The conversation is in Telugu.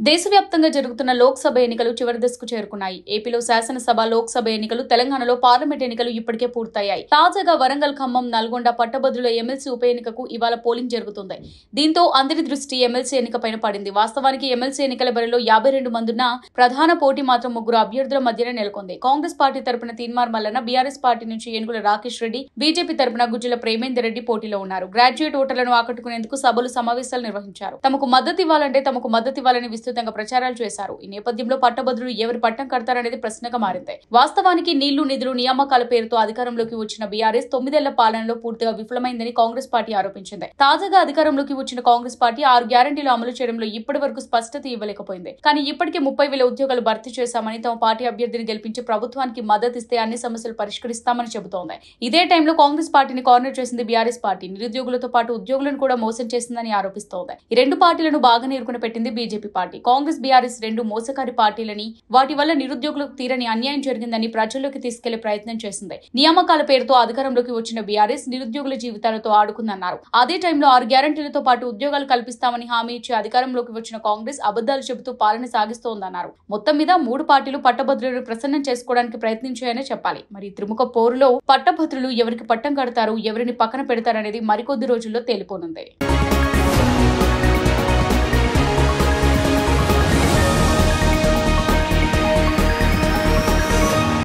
దేశవ్యాప్తంగా జరుగుతున్న లోక్సభ ఎన్నికలు చివరి దశకు చేరుకున్నాయి. ఏపీలో శాసనసభ, లోక్సభ ఎన్నికలు, తెలంగాణలో పార్లమెంట్ ఎన్నికలు ఇప్పటికే పూర్తయ్యాయి. తాజాగా వరంగల్, ఖమ్మం, నల్గొండ, పట్టభద్రుల ఎమ్మెల్సీ ఉప ఎన్నికకు ఇవాళ పోలింగ్ జరుగుతుంది. దీంతో అందరి దృష్టి ఎమ్మెల్సీ ఎన్నికపైన పడింది. వాస్తవానికి ఎమ్మెల్సీ ఎన్నికల బరిలో 52 మందున్న ప్రధాన పోటీ మాత్రం 3 అభ్యర్థుల మధ్యనే నెలకొంది. కాంగ్రెస్ పార్టీ తరపున తీన్మార్ మల్లన్న, బీఆర్ఎస్ పార్టీ నుంచి ఏనుగుల రాకేష్ రెడ్డి, బీజేపీ తరపున గుజ్జల ప్రేమేందర్ రెడ్డి పోటీలో ఉన్నారు. గ్రాడ్యుయేట్ ఓటర్లను ఆకట్టుకునేందుకు సభలు, సమావేశాలు నిర్వహించారు. తమకు మద్దతు ఇవ్వాలని విస్తృతంగా ప్రచారాలు చేశారు. ఈ నేపథ్యంలో పట్టభద్రులు ఎవరి పట్టం కడతారనేది ప్రశ్నగా మారింది. వాస్తవానికి నీళ్లు, నిధులు, నియామకాల పేరుతో అధికారంలోకి వచ్చిన బీఆర్ఎస్ 9 ఏళ్ల పాలనలో పూర్తిగా విఫలమైందని కాంగ్రెస్ పార్టీ ఆరోపించింది. తాజాగా అధికారంలోకి వచ్చిన కాంగ్రెస్ పార్టీ 6 గ్యారంటీలు అమలు చేయడంలో ఇప్పటి వరకు స్పష్టత ఇవ్వలేకపోయింది. కానీ ఇప్పటికే 30,000 ఉద్యోగాలు భర్తీ చేశామని, తమ పార్టీ అభ్యర్థిని గెలిపించి ప్రభుత్వానికి మద్దతిస్తే అన్ని సమస్యలు పరిష్కరిస్తామని చెబుతోంది. ఇదే టైంలో కాంగ్రెస్ పార్టీని కార్నర్ చేసింది బీఆర్ఎస్ పార్టీ. నిరుద్యోగులతో పాటు ఉద్యోగులను కూడా మోసం చేసిందని ఆరోపిస్తోంది. ఈ రెండు పార్టీలను బాగా నీరుకుని పెట్టింది బీజేపీ పార్టీ. కాంగ్రెస్, బీఆర్ఎస్ రెండు మోసకారి పార్టీలని, వాటి వల్ల నిరుద్యోగులకు తీరని అన్యాయం జరిగిందని ప్రజల్లోకి తీసుకెళ్లే ప్రయత్నం చేసింది. నియామకాల పేరుతో అధికారంలోకి వచ్చిన బీఆర్ఎస్ నిరుద్యోగుల జీవితాలతో ఆడుకుందన్నారు. అదే టైంలో 6 గ్యారంటీలతో పాటు ఉద్యోగాలు కల్పిస్తామని హామీ ఇచ్చి అధికారంలోకి వచ్చిన కాంగ్రెస్ అబద్దాలు చెబుతూ పాలన సాగిస్తోందన్నారు. మొత్తం మీద 3 పార్టీలు పట్టభద్రులను ప్రసన్నం చేసుకోవడానికి ప్రయత్నించాయనే చెప్పాలి. మరి త్రిముఖ పోరులో పట్టభద్రులు ఎవరికి పట్టం కడతారు, ఎవరిని పక్కన పెడతారనేది మరికొద్ది రోజుల్లో తేలిపోనుంది.